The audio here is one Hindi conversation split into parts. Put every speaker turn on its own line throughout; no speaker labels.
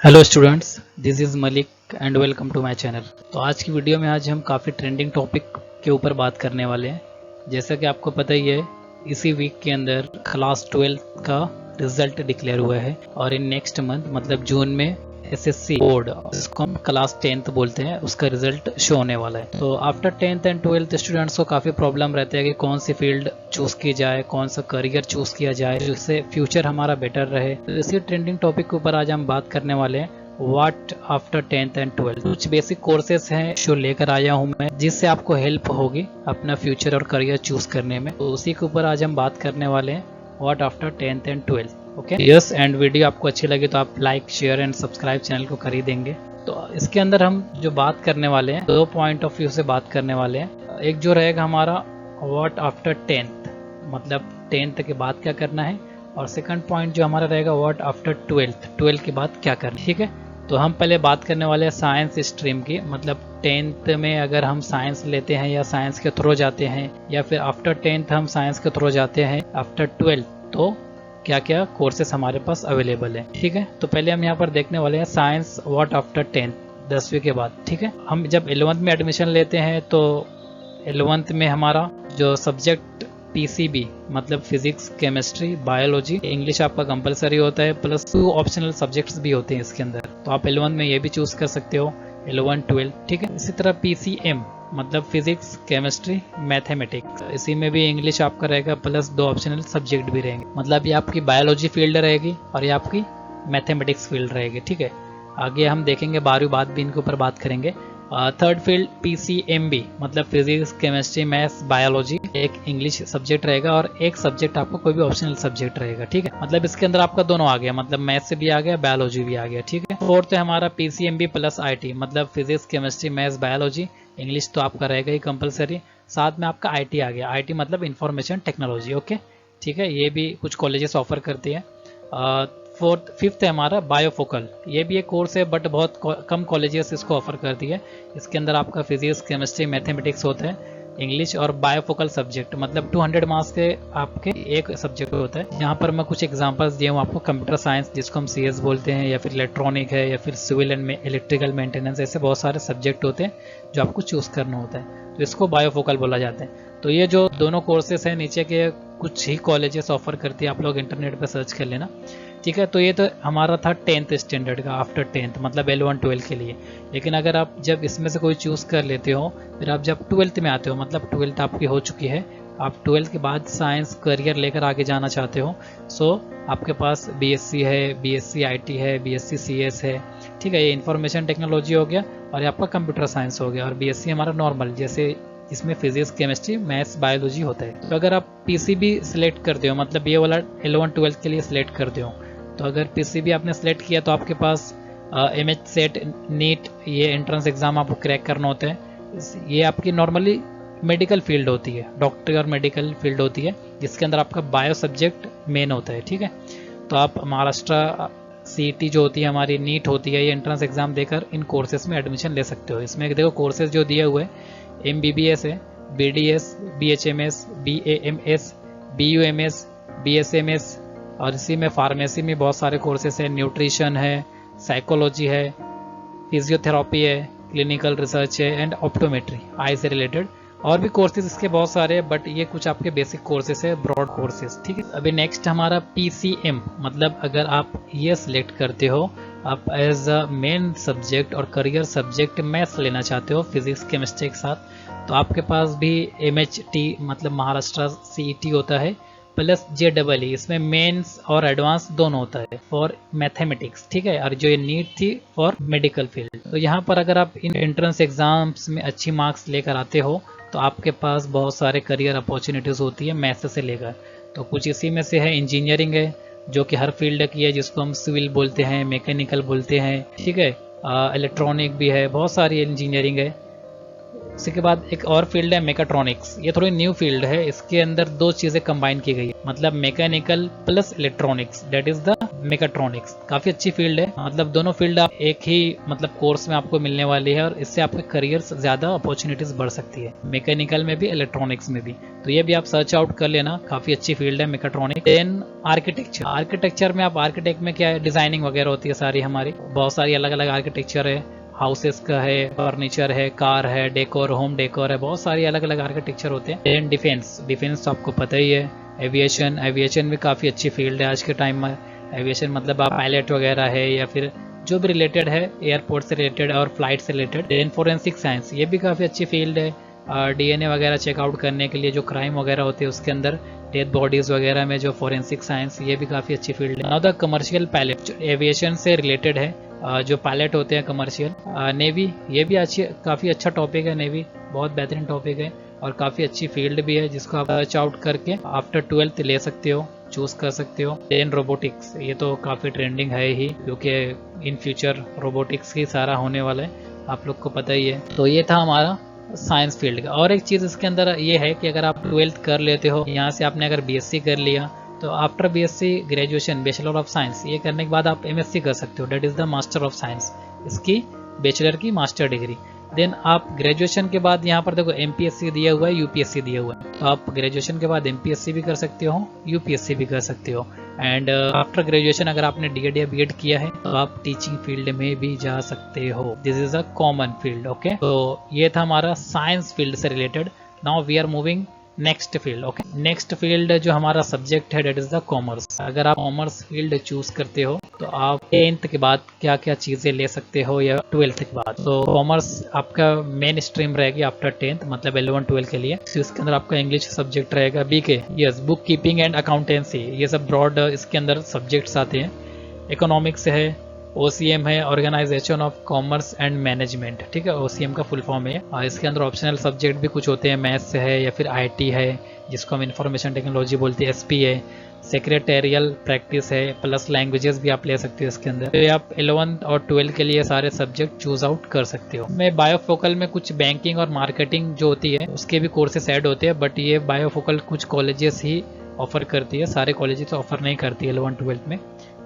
Hello students, this is Malik and welcome to my channel. तो आज की वीडियो में आज हम काफ़ी ट्रेंडिंग टॉपिक के ऊपर बात करने वाले हैं। जैसा कि आपको पता ही है, इसी वीक के अंदर क्लास 12 का रिजल्ट डिक्लेयर हुआ है और इन नेक्स्ट मंथ मतलब जून में एसएससी बोर्ड, जिसको हम क्लास 10th बोलते हैं, उसका रिजल्ट शो होने वाला है। तो after 10th and 12th students को काफ़ी प्रॉब्लम रहता है कि कौन सी फील्ड चूज़ की जाए, कौन सा करियर चूज़ किया जाए जिससे फ्यूचर हमारा बेटर रहे। तो इसी ट्रेंडिंग टॉपिक के ऊपर आज हम बात करने वाले हैं, what after 10th and 12th। कुछ बेसिक कोर्सेज हैं जो लेकर आया हूँ मैं, जिससे आपको हेल्प होगी अपना फ्यूचर और करियर चूज करने में। तो उसी के ऊपर आज हम बात करने वाले हैं, what after 10th and 12th। Okay yes, and video आपको अच्छी लगी तो आप like share and subscribe channel को कर ही देंगे। तो इसके अंदर हम जो बात करने वाले हैं, दो पॉइंट ऑफ व्यू से बात करने वाले हैं। एक जो रहेगा हमारा व्हाट आफ्टर 10th, मतलब 10th के बाद क्या करना है, और सेकंड पॉइंट जो हमारा रहेगा व्हाट आफ्टर 12th के बाद क्या करना है। ठीक है, तो हम पहले बात करने वाले हैं साइंस स्ट्रीम की। मतलब 10th में अगर हम साइंस लेते हैं या साइंस के थ्रू जाते हैं, या फिर आफ्टर 10th हम साइंस के थ्रू जाते हैं आफ्टर 12th, तो क्या क्या कोर्सेस हमारे पास अवेलेबल है। ठीक है, तो पहले हम यहाँ पर देखने वाले हैं साइंस व्हाट आफ्टर 10th, 10वीं के बाद। ठीक है, हम जब 11th में एडमिशन लेते हैं तो 11th में हमारा जो सब्जेक्ट पीसीबी मतलब फिजिक्स, केमिस्ट्री, बायोलॉजी, इंग्लिश आपका कंपलसरी होता है, प्लस 2 ऑप्शनल सब्जेक्ट्स भी होते हैं इसके अंदर। तो आप 11th में ये भी चूज कर सकते हो, 11, 12। ठीक है, इसी तरह पीसीएम मतलब फिजिक्स, केमिस्ट्री, मैथमेटिक्स, इसी में भी इंग्लिश आपका रहेगा, प्लस 2 ऑप्शनल सब्जेक्ट भी रहेंगे। मतलब ये आपकी बायोलॉजी फील्ड रहेगी और ये आपकी मैथमेटिक्स फील्ड रहेगी। ठीक है, आगे हम देखेंगे 12वीं बाद भी इनके ऊपर बात करेंगे। थर्ड फील्ड पीसीएमबी मतलब फिजिक्स, केमिस्ट्री, मैथ्स, बायोलॉजी, एक इंग्लिश सब्जेक्ट रहेगा और एक सब्जेक्ट आपको कोई भी ऑप्शनल सब्जेक्ट रहेगा। ठीक है, मतलब इसके अंदर आपका दोनों आ गया, मतलब मैथ्स से भी आ गया, बायोलॉजी भी आ गया। ठीक है, फोर्थ है हमारा पीसीएमबी प्लस आईटी मतलब physics, chemistry, maths, biology, English तो आपका रहेगा ही कंपलसरी, साथ में आपका आईटी आ गया, आईटी मतलब इंफॉर्मेशन टेक्नोलॉजी। ओके, ठीक है, ये भी कुछ कॉलेजेस ऑफर करती है। फिफ्थ है हमारा बायोफोकल, ये भी एक कोर्स है बट बहुत कम कॉलेजेस इसको ऑफर करती है। इसके अंदर आपका फिजिक्स, केमिस्ट्री, मैथमेटिक्स होता है, इंग्लिश और बायोफोकल सब्जेक्ट मतलब 200 मार्क्स के आपके एक सब्जेक्ट होता है। यहाँ पर मैं कुछ एग्जांपल्स दिए हूँ आपको, कंप्यूटर साइंस जिसको हम सीएस बोलते हैं, या फिर इलेक्ट्रॉनिक है, या फिर सिविल एंड इलेक्ट्रिकल मेंटेनेंस, ऐसे बहुत सारे सब्जेक्ट होते हैं जो आपको चूज करना होता है, तो इसको बायोफोकल बोला जाता है। तो ये जो दोनों कोर्सेस हैं नीचे के कुछ ही कॉलेजेस ऑफर करती है, आप लोग इंटरनेट पर सर्च कर लेना। ठीक है, तो ये तो हमारा था 10th स्टैंडर्ड का, आफ्टर 10th मतलब L1 12 के लिए। लेकिन अगर आप जब इसमें से कोई चूज़ कर लेते हो, फिर आप जब 12th में आते हो, मतलब 12th आपकी हो चुकी है, आप 12th के बाद साइंस करियर लेकर आगे जाना चाहते हो, सो आपके पास बीएससी है, बीएससी आईटी है, बीएससी सीएस है। ठीक है, ये इंफॉर्मेशन टेक्नोलॉजी हो गया और ये आपका कंप्यूटर साइंस हो गया, और बीएससी हमारा नॉर्मल जैसे इसमें फिजिक्स, केमिस्ट्री, मैथ्स, बायोलॉजी होता है। तो अगर आप पीसीबी सिलेक्ट करते हो, मतलब ये वाला L1 12 के लिए सिलेक्ट करते हो, तो अगर पीसीबी आपने सेलेक्ट किया तो आपके पास एमएच सेट, नीट, ये एंट्रेंस एग्जाम आपको क्रैक करना होता है। ये आपकी नॉर्मली मेडिकल फील्ड होती है, डॉक्टरी और मेडिकल फील्ड होती है, जिसके अंदर आपका बायो सब्जेक्ट मेन होता है। ठीक है, तो आप महाराष्ट्र सीईटी जो होती है हमारी, नीट होती है, ये एंट्रेंस एग्जाम देकर इन कोर्सेज में एडमिशन ले सकते हो। इसमें देखो कोर्सेज जो दिए हुए एमबीबीएस है, BDS, BHMS, BAMS, BUMS, BSMS, और इसी में फार्मेसी में बहुत सारे कोर्सेस है, न्यूट्रिशन है, साइकोलॉजी है, फिजियोथेरापी है, क्लिनिकल रिसर्च है, एंड ऑप्टोमेट्री, आई से रिलेटेड और भी कोर्सेज इसके बहुत सारे हैं, बट ये कुछ आपके बेसिक कोर्सेज है, ब्रॉड कोर्सेज। ठीक है, अभी नेक्स्ट हमारा पीसीएम मतलब अगर आप ये सिलेक्ट करते हो, आप एज अ मेन सब्जेक्ट और करियर सब्जेक्ट मैथ्स लेना चाहते हो फिजिक्स केमिस्ट्री के साथ, तो आपके पास भी एमएचटी मतलब महाराष्ट्र सीईटी होता है, प्लस JEE, इसमें मेंस और एडवांस दोनों होता है फॉर मैथमेटिक्स। ठीक है, और जो ये नीट थी फॉर मेडिकल फील्ड। तो यहाँ पर अगर आप इन एंट्रेंस एग्जाम्स में अच्छी मार्क्स लेकर आते हो तो आपके पास बहुत सारे करियर अपॉर्चुनिटीज़ होती है मैथ्स से लेकर। तो कुछ इसी में से है इंजीनियरिंग है, जो कि हर फील्ड की है, जिसको हम सिविल बोलते हैं, मैकेनिकल बोलते हैं। ठीक है, इलेक्ट्रॉनिक भी है, बहुत सारी इंजीनियरिंग है, उसी के बाद एक और फील्ड है मेकाट्रॉनिक्स। ये थोड़ी न्यू फील्ड है, इसके अंदर दो चीजें कंबाइन की गई है, मतलब mechanical plus electronics, that is the mechatronics. काफी अच्छी फील्ड है, मतलब दोनों फील्ड आप एक ही मतलब कोर्स में आपको मिलने वाली है और इससे आपके करियर ज्यादा अपॉर्चुनिटीज बढ़ सकती है, मैकेनिकल में भी इलेक्ट्रॉनिक्स में भी। तो ये भी आप सर्च आउट कर लेना, काफी अच्छी फील्ड है मेकाट्रॉनिक्स। Then architecture. आर्किटेक्चर में आप आर्किटेक्ट में क्या है, डिजाइनिंग वगैरह होती है सारी, हमारी बहुत सारी अलग अलग आर्किटेक्चर है, हाउसेस का है, फर्नीचर है, कार है, डेकोर, होम डेकोर है, बहुत सारी अलग अलग आर्किटेक्चर होते हैं। Then defence. डिफेंस तो आपको पता ही है। एविएशन। एविएशन भी काफ़ी अच्छी फील्ड है आज के टाइम में। एविएशन मतलब आप पायलट वगैरह है या फिर जो भी रिलेटेड है एयरपोर्ट से रिलेटेड और फ्लाइट से रिलेटेड। देन फोरेंसिक साइंस, ये भी काफ़ी अच्छी फील्ड है, डीएनए वगैरह चेकआउट करने के लिए, जो क्राइम वगैरह होते हैं उसके अंदर डेथ बॉडीज वगैरह में जो फोरेंसिक साइंस, ये भी काफ़ी अच्छी फील्ड है। Now the commercial pilot, aviation से रिलेटेड है, जो पायलट होते हैं कमर्शियल। नेवी, ये भी अच्छी, काफ़ी अच्छा टॉपिक है, नेवी बहुत बेहतरीन टॉपिक है और काफ़ी अच्छी फील्ड भी है, जिसको आप सर्च आउट करके आफ्टर 12th ले सकते हो, चूज कर सकते हो। देन रोबोटिक्स, ये तो काफ़ी ट्रेंडिंग है ही, क्योंकि इन फ्यूचर रोबोटिक्स ही सारा होने वाला है, आप लोग को पता ही है। तो ये था हमारा साइंस फील्ड का। और एक चीज़ इसके अंदर ये है कि अगर आप 12th कर लेते हो, यहाँ से आपने अगर बीएससी कर लिया, तो after BSc graduation bachelor of science, ये करने के बाद आप एमएससी कर सकते हो, that is the master of science, इसकी बैचलर की मास्टर डिग्री। देन आप ग्रेजुएशन के बाद यहाँ पर देखो एमपीएससी दिया हुआ है, यूपीएससी दिया हुआ है, तो आप ग्रेजुएशन के बाद एमपीएससी भी कर सकते हो, यूपीएससी भी कर सकते हो। एंड आफ्टर ग्रेजुएशन अगर आपने डीएड या बीएड किया है तो आप टीचिंग फील्ड में भी जा सकते हो, this is a common field. Okay, तो ये था हमारा साइंस फील्ड से related. Now we are moving next field. Okay, next field जो हमारा सब्जेक्ट है डेट इज द कॉमर्स। अगर आप कॉमर्स फील्ड चूज करते हो तो आप 10th के बाद क्या क्या चीजें ले सकते हो या 12th के बाद। तो कॉमर्स आपका मेन स्ट्रीम रहेगी आफ्टर 10th, मतलब 11-12 के लिए। तो इसके अंदर आपका इंग्लिश सब्जेक्ट रहेगा, BK, yes, book keeping and accountancy, ये सब ब्रॉड इसके अंदर सब्जेक्ट्स आते हैं। इकोनॉमिक्स है, OCM है, organisation of commerce and management, ठीक है, OCM का फुल फॉर्म है। और इसके अंदर ऑप्शनल सब्जेक्ट भी कुछ होते हैं, मैथ्स है या फिर IT है, जिसको हम इंफॉर्मेशन टेक्नोलॉजी बोलते हैं, SP है, सेक्रेटेरियल प्रैक्टिस है, प्लस लैंग्वेजेस भी आप ले सकते हो इसके अंदर। तो आप 11th और 12th के लिए सारे सब्जेक्ट चूज आउट कर सकते हो। मैं बायोफोकल में कुछ बैंकिंग और मार्केटिंग जो होती है उसके भी कोर्सेस ऐड होते हैं, बट ये बायोफोकल कुछ कॉलेजेस ही ऑफर करती है, सारे कॉलेजेस ऑफर नहीं करती है 11-12 में,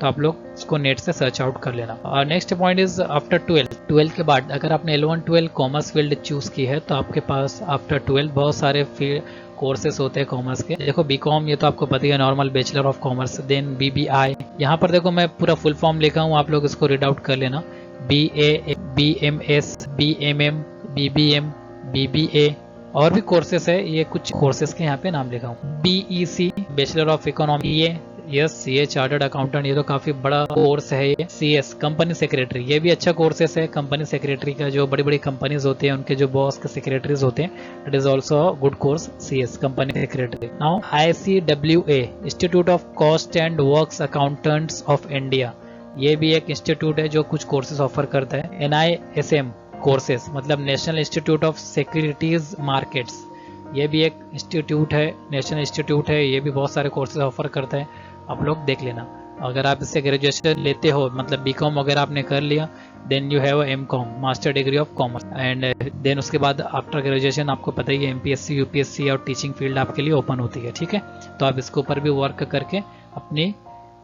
तो आप लोग इसको नेट से सर्च आउट कर लेना। और next point is after 12th के बाद अगर आपने 11-12 कॉमर्स फील्ड चूज की है तो आपके पास आफ्टर 12 बहुत सारे कोर्सेस होते हैं कॉमर्स के। देखो बीकॉम, ये तो आपको पता ही है, normal bachelor of commerce. Then BBI, यहाँ पर देखो मैं पूरा फुल फॉर्म लिखा हूँ, आप लोग इसको रीड आउट कर लेना। BA, BMS, BMM, BBM, BBA और भी कोर्सेस है, ये कुछ कोर्सेस के यहाँ पे नाम लिखा हूँ। BEC, bachelor of economy, yes, CA chartered accountant, ये तो काफी बड़ा कोर्स है ये। CS कंपनी सेक्रेटरी, ये भी अच्छा कोर्सेस है। कंपनी सेक्रेटरी का जो बड़ी बड़ी कंपनीज होते हैं उनके जो बॉस के सेक्रेटरीज होते हैं, it is also good course, CS company secretary. Now ICWA, institute of cost and works accountants of India, ये भी एक इंस्टीट्यूट है जो कुछ कोर्सेज ऑफर करता है। NISM कोर्सेज, मतलब national institute of securities markets, ये भी एक इंस्टीट्यूट है, नेशनल इंस्टीट्यूट है, ये भी बहुत सारे कोर्सेज ऑफर करता है, आप लोग देख लेना। अगर आप इससे ग्रेजुएशन लेते हो, मतलब बीकॉम वगैरह आपने कर लिया, then you have MCOM, master degree of commerce, and then उसके बाद आफ्टर ग्रेजुएशन आपको पता ही है MPSC, UPSC और टीचिंग फील्ड आपके लिए ओपन होती है, ठीक है। तो आप इसके ऊपर भी वर्क करके अपनी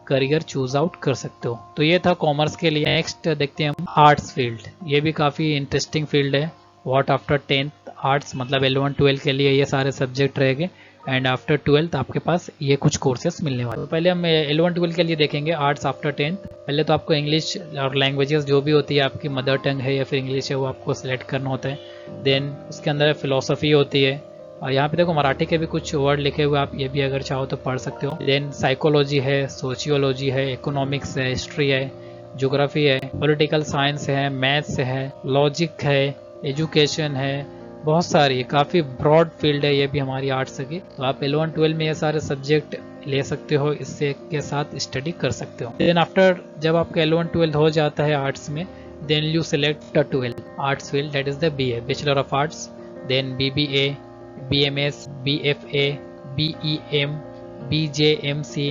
करियर चूज आउट कर सकते हो। तो ये था कॉमर्स के लिए। नेक्स्ट देखते हैं हम आर्ट्स फील्ड, ये भी काफ़ी इंटरेस्टिंग फील्ड है। व्हाट आफ्टर 10th आर्ट्स, मतलब 11-12 के लिए ये सारे सब्जेक्ट रहेंगे, एंड आफ्टर 12th आपके पास ये कुछ कोर्सेस मिलने वाले। तो पहले हम 11-12 के लिए देखेंगे आर्ट्स आफ्टर 10th। पहले तो आपको इंग्लिश और लैंग्वेजेस जो भी होती है, आपकी मदर टंग है या फिर इंग्लिश है, वो आपको सिलेक्ट करना होता है। देन उसके अंदर फिलोसफी होती है, और यहाँ पे देखो मराठी के भी कुछ वर्ड लिखे हुए, आप ये भी अगर चाहो तो पढ़ सकते हो। देन साइकोलॉजी है, सोशियोलॉजी है, इकोनॉमिक्स है, हिस्ट्री है, ज्योग्राफी है, पॉलिटिकल साइंस है, मैथ्स है, लॉजिक है, एजुकेशन है, बहुत सारी, काफ़ी ब्रॉड फील्ड है ये भी हमारी आर्ट्स की। तो आप 11-12 में ये सारे सब्जेक्ट ले सकते हो, इससे के साथ स्टडी कर सकते हो। देन आफ्टर जब आपका 11-12 हो जाता है आर्ट्स में, then you select 12 arts field, that is the BA, bachelor of arts. Then BBA, BMS, BFA, BEM, BJMC,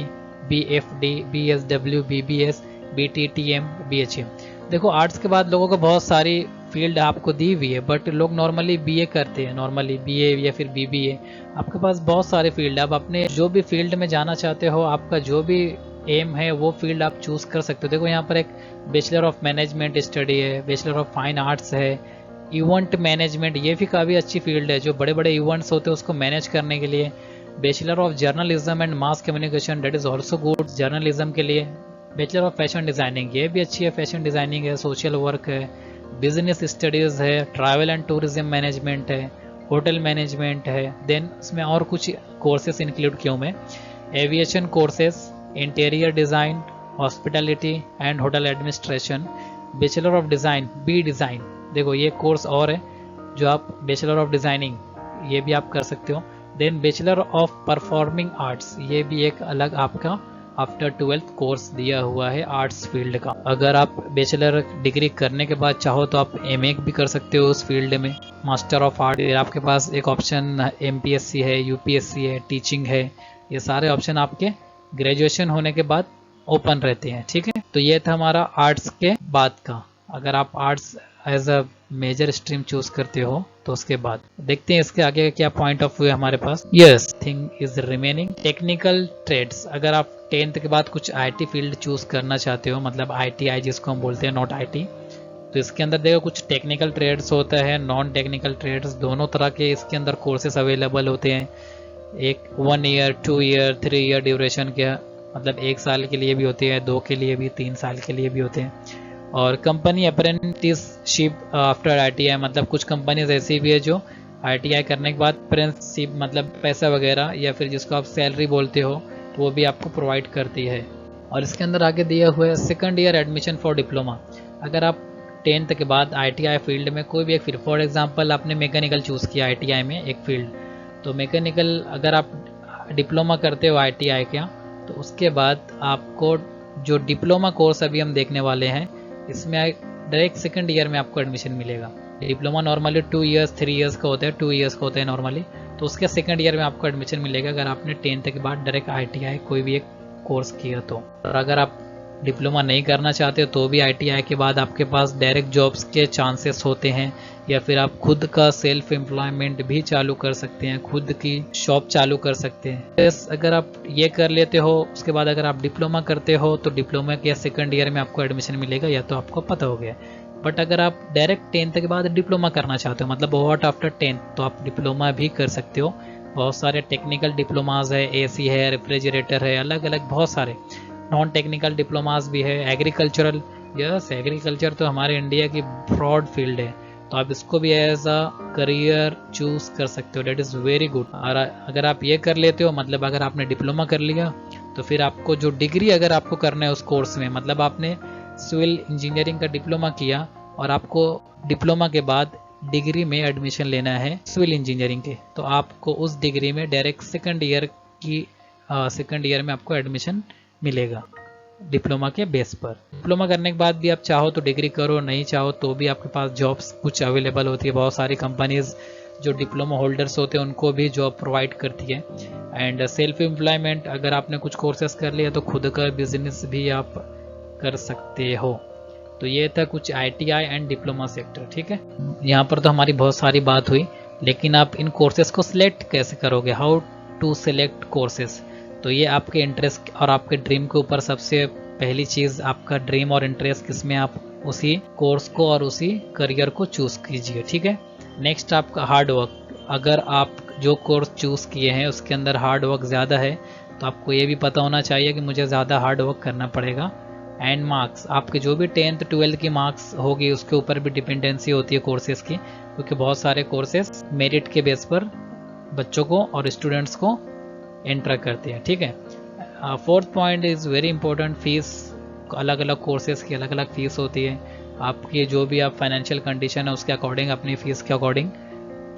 BFD, BSW, BBS, BTTM, BHM। देखो आर्ट्स के बाद लोगों को बहुत सारी फील्ड आपको दी हुई है, बट लोग नॉर्मली बीए करते हैं, नॉर्मली बीए या फिर बीबीए। आपके पास बहुत सारे फील्ड है, आप अपने जो भी फील्ड में जाना चाहते हो, आपका जो भी एम है वो फील्ड आप चूज कर सकते हो। देखो यहाँ पर एक बैचलर ऑफ मैनेजमेंट स्टडी है, बैचलर ऑफ फाइन आर्ट्स है, इवेंट मैनेजमेंट, ये भी काफ़ी अच्छी फील्ड है, जो बड़े बड़े इवेंट्स होते हैं उसको मैनेज करने के लिए। Bachelor of journalism and mass communication, that is also good journalism के लिए। बैचलर ऑफ फैशन डिज़ाइनिंग, ये भी अच्छी है, फैशन डिज़ाइनिंग है, सोशल वर्क है, बिजनेस स्टडीज़ है, ट्रैवल एंड टूरिज्म मैनेजमेंट है, होटल मैनेजमेंट है। देन उसमें और कुछ कोर्सेस इंक्लूड किए हुए हैं, aviation courses, interior design, hospitality and hotel administration. Bachelor of design, B design, देखो ये कोर्स और है जो आप बैचलर ऑफ डिज़ाइनिंग ये भी आप कर सकते हो। Then bachelor of performing arts, ये भी एक अलग आपका आफ्टर 12th कोर्स दिया हुआ है आर्ट्स फील्ड का। अगर आप बैचलर डिग्री करने के बाद चाहो तो आप एमए भी कर सकते हो उस फील्ड में। मास्टर ऑफ आर्ट, आपके पास एक ऑप्शन एमपीएससी है, यूपीएससी है, टीचिंग है, ये सारे ऑप्शन आपके ग्रेजुएशन होने के बाद ओपन रहते हैं, ठीक है। तो ये था हमारा आर्ट्स के बाद का। अगर आप arts as a major stream choose करते हो तो उसके बाद देखते हैं इसके आगे क्या पॉइंट ऑफ व्यू है हमारे पास। Yes, thing is remaining technical trades. अगर आप 10th के बाद कुछ आईटी फील्ड चूज करना चाहते हो, मतलब आईटीआई जिसको हम बोलते हैं, नॉट आईटी, तो इसके अंदर देखो कुछ टेक्निकल ट्रेड्स होता है, नॉन टेक्निकल ट्रेड्स, दोनों तरह के इसके अंदर कोर्सेस अवेलेबल होते हैं। एक 1 ईयर, 2 ईयर, 3 ईयर ड्यूरेशन के, मतलब 1 साल के लिए भी होते हैं, 2 के लिए भी, 3 साल के लिए भी होते हैं। और कंपनी अप्रेंटिसशिप आफ्टर आईटीआई, मतलब कुछ कंपनीज ऐसी भी है जो आईटीआई करने के बाद अप्रेंटिसशिप मतलब पैसा वगैरह या फिर जिसको आप सैलरी बोलते हो तो वो भी आपको प्रोवाइड करती है। और इसके अंदर आगे दिया हुआ है 2nd year admission for diploma. अगर आप 10th के बाद आईटीआई फील्ड में कोई भी एक फील्ड, फॉर एग्जांपल आपने मैकेनिकल चूज़ किया आईटीआई में एक फील्ड, तो मैकेनिकल अगर आप डिप्लोमा करते हो आईटीआई का, तो उसके बाद आपको जो डिप्लोमा कोर्स अभी हम देखने वाले हैं इसमें डायरेक्ट 2nd ईयर में आपको एडमिशन मिलेगा। डिप्लोमा नॉर्मली 2 इयर्स 3 इयर्स का होता है, 2 इयर्स का होता है नॉर्मली, तो उसके 2nd ईयर में आपको एडमिशन मिलेगा अगर आपने 10th के बाद डायरेक्ट आईटीआई कोई भी एक कोर्स किया तो। और अगर आप डिप्लोमा नहीं करना चाहते तो भी आईटीआई के बाद आपके पास डायरेक्ट जॉब्स के चांसेस होते हैं, या फिर आप खुद का सेल्फ एम्प्लॉयमेंट भी चालू कर सकते हैं, खुद की शॉप चालू कर सकते हैं। अगर आप ये कर लेते हो, उसके बाद अगर आप डिप्लोमा करते हो तो डिप्लोमा के 2nd ईयर में आपको एडमिशन मिलेगा, या तो आपको पता हो गया। बट अगर आप डायरेक्ट 10th के बाद डिप्लोमा करना चाहते हो, मतलब व्हाट आफ्टर 10th, तो आप डिप्लोमा भी कर सकते हो। बहुत सारे टेक्निकल डिप्लोमाज है, एसी है, रेफ्रिजरेटर है, अलग अलग बहुत सारे नॉन टेक्निकल डिप्लोमाज भी है। एग्रीकल्चरल, यस एग्रीकल्चर तो हमारे इंडिया की ब्रॉड फील्ड है, तो आप इसको भी एज अ करियर चूज कर सकते हो, डेट इज़ वेरी गुड। और अगर आप ये कर लेते हो, मतलब अगर आपने डिप्लोमा कर लिया तो फिर आपको जो डिग्री अगर आपको करना है उस कोर्स में, मतलब आपने सिविल इंजीनियरिंग का डिप्लोमा किया और आपको डिप्लोमा के बाद डिग्री में एडमिशन लेना है सिविल इंजीनियरिंग के, तो आपको उस डिग्री में डायरेक्ट 2nd ईयर की 2nd ईयर में आपको एडमिशन मिलेगा डिप्लोमा के बेस पर। डिप्लोमा करने के बाद भी आप चाहो तो डिग्री करो, नहीं चाहो तो भी आपके पास जॉब्स कुछ अवेलेबल होती है। बहुत सारी कंपनीज जो डिप्लोमा होल्डर्स होते हैं उनको भी जॉब प्रोवाइड करती है। एंड सेल्फ एम्प्लॉयमेंट, अगर आपने कुछ कोर्सेस कर लिया तो खुद का बिजनेस भी आप कर सकते हो। तो ये था कुछ आईटीआई एंड डिप्लोमा सेक्टर, ठीक है। यहाँ पर तो हमारी बहुत सारी बात हुई, लेकिन आप इन कोर्सेज को सिलेक्ट कैसे करोगे, हाउ टू सिलेक्ट कोर्सेज। तो ये आपके इंटरेस्ट और आपके ड्रीम के ऊपर, सबसे पहली चीज़ आपका ड्रीम और इंटरेस्ट किस में, आप उसी कोर्स को और उसी करियर को चूज़ कीजिए, ठीक है। नेक्स्ट आपका हार्ड वर्क, अगर आप जो कोर्स चूज़ किए हैं उसके अंदर हार्ड वर्क ज़्यादा है तो आपको ये भी पता होना चाहिए कि मुझे ज़्यादा हार्ड वर्क करना पड़ेगा। एंड मार्क्स, आपके जो भी 10th 12th की मार्क्स होगी उसके ऊपर भी डिपेंडेंसी होती है कोर्सेज की, क्योंकि बहुत सारे कोर्सेज मेरिट के बेस पर बच्चों को और स्टूडेंट्स को एंटर करते हैं, ठीक है। 4th point is very important, fees. अलग अलग कोर्सेज की अलग अलग फ़ीस होती है, आपकी जो भी आप फाइनेंशियल कंडीशन है उसके अकॉर्डिंग अपनी फ़ीस के अकॉर्डिंग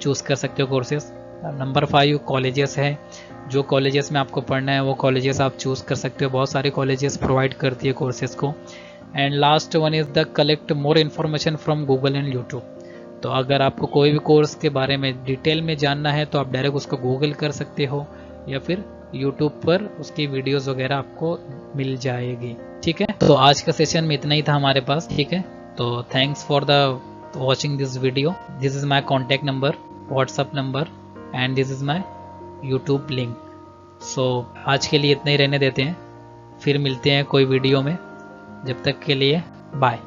चूज़ कर सकते हो कोर्सेज। नंबर 5 कॉलेजेस है, जो कॉलेजेस में आपको पढ़ना है वो कॉलेजेस आप चूज़ कर सकते हो, बहुत सारे कॉलेजेस प्रोवाइड करती है कोर्सेज को। And last one is the collect more information from Google and YouTube. तो अगर आपको कोई भी कोर्स के बारे में डिटेल में जानना है तो आप डायरेक्ट उसको गूगल कर सकते हो, या फिर यूट्यूब पर उसकी वीडियोस वगैरह आपको मिल जाएगी, ठीक है। तो आज का सेशन में इतना ही था हमारे पास, ठीक है। तो thanks for the watching this video. This is my contact number, WhatsApp number and this is my YouTube link. So आज के लिए इतना ही रहने देते हैं, फिर मिलते हैं कोई वीडियो में। जब तक के लिए बाय।